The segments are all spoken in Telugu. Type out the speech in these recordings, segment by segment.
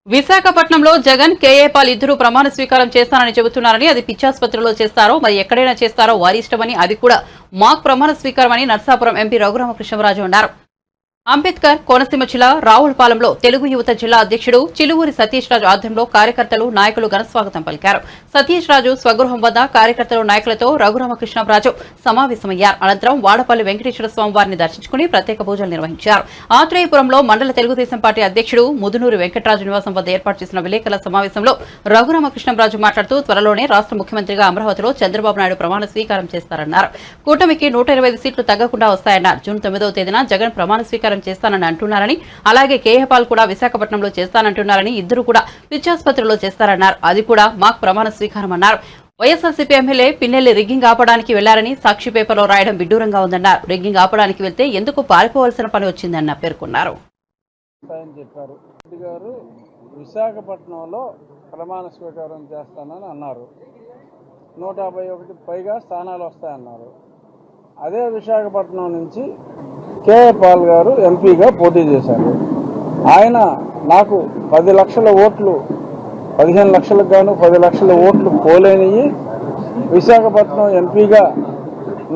విశాఖపట్నంలో జగన్ కేఏ పాల్ ఇద్దరు ప్రమాణ స్వీకారం చేస్తానని చెబుతున్నారని, అది పిచ్చాసుపత్రిలో చేస్తారో మరి ఎక్కడైనా చేస్తారో వారి ఇష్టమని, అది కూడా మాక్ ప్రమాణ స్వీకారం అని నర్సాపురం ఎంపీ రఘురామకృష్ణరాజు అన్నారు. అంబేద్కర్ కోనసీమ జిల్లా రావులపాలెంలో తెలుగు యువత జిల్లా అధ్యక్షుడు చిలువూరి సతీష్ రాజు ఆధ్వర్యంలో కార్యకర్తలు నాయకులు ఘనస్వాగతం పలికారు. సతీష్ రాజు స్వగృహం వద్ద కార్యకర్తలు నాయకులతో రఘురామకృష్ణరాజు సమావేశమయ్యారు. అనంతరం వాడపల్లి వెంకటేశ్వర స్వామి వారిని దర్శించుకుని ప్రత్యేక పూజలు నిర్వహించారు. ఆత్రేయపురంలో మండల తెలుగుదేశం పార్టీ అధ్యక్షుడు ముదునూరు వెంకటరాజు నివాసం వద్ద ఏర్పాటు చేసిన విలేకరుల సమావేశంలో రఘురామకృష్ణరాజు మాట్లాడుతూ త్వరలోనే రాష్ట్ర ముఖ్యమంత్రిగా అమరావతిలో చంద్రబాబు నాయుడు ప్రమాణ స్వీకారం చేస్తారన్నారు. కూటమికి 125 సీట్లు తగ్గకుండా వస్తాయన్నారు. జూన్ 9వ తేదీన జగన్ ప్రమాణ స్వీకారం చేస్తానని అంటున్నారని, అలాగే కేఏ పాల్ కూడా విశాఖపట్నంలో చేస్తానంటున్నారని, ఇద్దరు కూడా పిచ్చాసుపత్రిలో చేస్తారన్నారు. అది కూడా మాక్ ప్రమాణ స్వీకారం అన్నారు. వైఎస్ఆర్సీపీ ఎమ్మెల్యే పిన్నెల్లి రిగ్గింగ్ ఆపడానికి వెళ్లారని సాక్షి పేపర్లో రాయడం విడ్డూరంగా ఉందన్నారు. రిగ్గింగ్ ఆపడానికి వెళ్తే ఎందుకు పారిపోవాల్సిన పని వచ్చిందన్న పేర్కొన్నారు. విశాఖపట్నంలో ప్రమాణ స్వీకారం చేస్తానని అన్నారు. 151 పైగా స్థానాలు వస్తాయన్నారు. అదే విశాఖపట్నం నుంచి కేఏ పాల్ గారు ఎంపీగా పోటీ చేశారు. ఆయన నాకు 10 లక్షల ఓట్లు, 15 లక్షలకు గాను 10 లక్షల ఓట్లు పోలేనివి. విశాఖపట్నం ఎంపీగా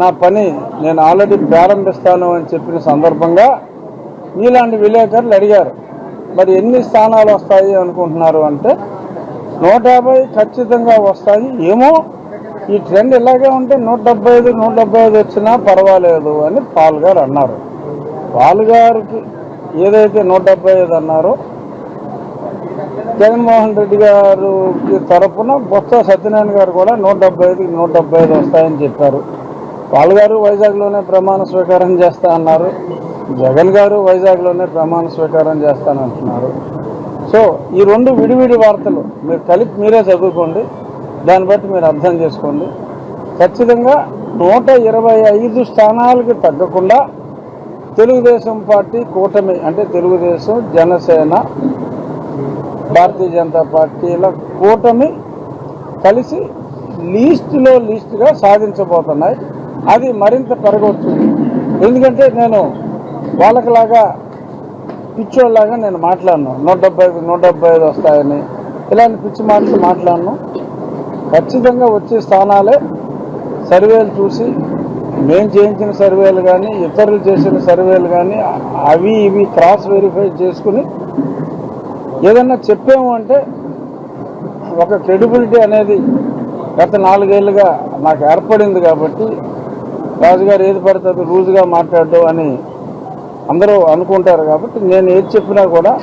నా పని నేను ఆల్రెడీ ప్రారంభిస్తాను అని చెప్పిన సందర్భంగా మీలాంటి విలేకరులు అడిగారు, మరి ఎన్ని స్థానాలు వస్తాయి అనుకుంటున్నారు అంటే 150 ఖచ్చితంగా వస్తాయి. ఏమో ఈ ట్రెండ్ ఇలాగే ఉంటే 175 వచ్చినా పర్వాలేదు అని పాల్ గారు అన్నారు. పాల్ గారికి ఏదైతే 175 అన్నారో జగన్మోహన్ రెడ్డి గారికి తరఫున బొత్స సత్యనారాయణ గారు కూడా 175 వస్తాయని చెప్పారు. పాల్ గారు వైజాగ్లోనే ప్రమాణ స్వీకారం చేస్తా అన్నారు. జగన్ గారు వైజాగ్లోనే ప్రమాణ స్వీకారం చేస్తానంటున్నారు. సో ఈ రెండు విడివిడి వార్తలు మీరు కలిపి మీరే చదువుకోండి, దాన్ని బట్టి మీరు అర్థం చేసుకోండి. ఖచ్చితంగా 125 స్థానాలకి తగ్గకుండా తెలుగుదేశం పార్టీ కూటమి అంటే తెలుగుదేశం, జనసేన, భారతీయ జనతా పార్టీల కూటమి కలిసి లీస్టుగా సాధించబోతున్నాయి. అది మరింత పెరగవచ్చు. ఎందుకంటే నేను వాళ్ళకిలాగా పిచ్చోళ్ళలాగా నేను మాట్లాడను. 175 వస్తాయని ఇలాంటి పిచ్చి మాటలు మాట్లాడను. ఖచ్చితంగా వచ్చే స్థానాలే. సర్వేలు చూసి మేము చేయించిన సర్వేలు కానీ ఇతరులు చేసిన సర్వేలు కానీ అవి ఇవి క్రాస్ వెరిఫై చేసుకుని ఏదన్నా చెప్పాము అంటే ఒక క్రెడిబిలిటీ అనేది గత 4 ఏళ్ళుగా నాకు ఏర్పడింది. కాబట్టి రాజుగారు ఏది పడుతుంది రూజుగా మాట్లాడడం అని అందరూ అనుకుంటారు. కాబట్టి నేను ఏది చెప్పినా కూడా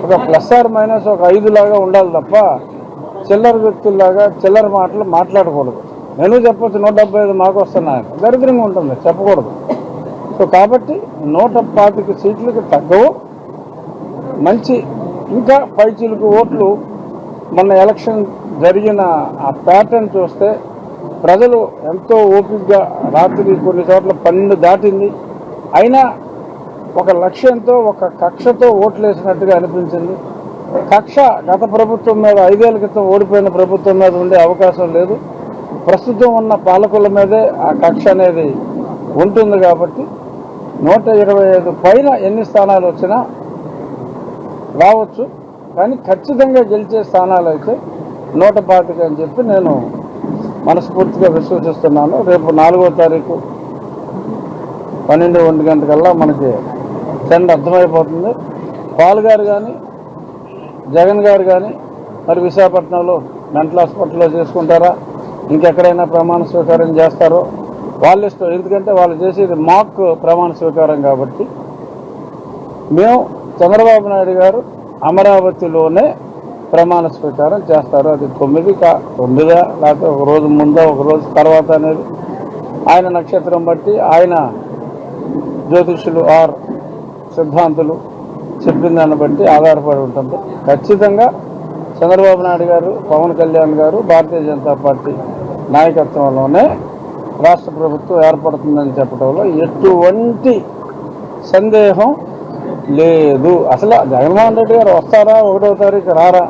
ఒక ప్లస్ ఆర్ మైనస్ ఒక 5 లాగా ఉండాలి తప్ప చిల్లర వ్యక్తుల్లాగా చిల్లర మాటలు మాట్లాడకూడదు. నేను చెప్పొచ్చు 175 మాకు వస్తున్నాయని, దరిద్రంగా ఉంటుంది, చెప్పకూడదు. సో కాబట్టి 125 సీట్లకు తగ్గవు. మంచి ఇంకా పైచీలకు ఓట్లు మొన్న ఎలక్షన్ జరిగిన ఆ ప్యాటర్న్ చూస్తే ప్రజలు ఎంతో ఓపికగా రాత్రి కొన్ని చోట్ల 12 దాటింది, అయినా ఒక లక్ష్యంతో ఒక కక్షతో ఓట్లు వేసినట్టుగా అనిపించింది. కక్ష గత ప్రభుత్వం మీద 5 ఏళ్ల క్రితం ఓడిపోయిన ప్రభుత్వం మీద ఉండే అవకాశం లేదు. ప్రస్తుతం ఉన్న పాలకుల మీదే ఆ కక్ష అనేది ఉంటుంది. కాబట్టి 125 పైన ఎన్ని స్థానాలు వచ్చినా రావచ్చు. కానీ ఖచ్చితంగా గెలిచే స్థానాలు అయితే 125 అని చెప్పి నేను మనస్ఫూర్తిగా విశ్వసిస్తున్నాను. రేపు 4వ తారీఖు 12-1 గంటకల్లా మనకి ట్రెండ్ అర్థమైపోతుంది. పాల్ గారు కానీ జగన్ గారు కానీ మరి విశాఖపట్నంలో మెంటల్ హాస్పిటల్లో చేసుకుంటారా, ఇంకెక్కడైనా ప్రమాణ స్వీకారం చేస్తారో వాళ్ళ ఇష్టం. ఎందుకంటే వాళ్ళు చేసేది మాక్ ప్రమాణ స్వీకారం. కాబట్టి మేము చంద్రబాబు నాయుడు గారు అమరావతిలోనే ప్రమాణ స్వీకారం చేస్తారు. అది 9 లేకపోతే ఒక రోజు ముందో ఒక రోజు తర్వాత అనేది ఆయన నక్షత్రం బట్టి ఆయన జ్యోతిష్యులు ఆర్ సిద్ధాంతులు చెప్పిన దాన్ని బట్టి ఆధారపడి ఉంటుంది. ఖచ్చితంగా చంద్రబాబు నాయుడు గారు, పవన్ కళ్యాణ్ గారు, భారతీయ జనతా పార్టీ నాయకత్వంలోనే రాష్ట్ర ప్రభుత్వం ఏర్పడుతుందని చెప్పడంలో ఎటువంటి సందేహం లేదు. అసలు జగన్మోహన్ రెడ్డి గారు వస్తారా, 1వ తారీఖు రారా,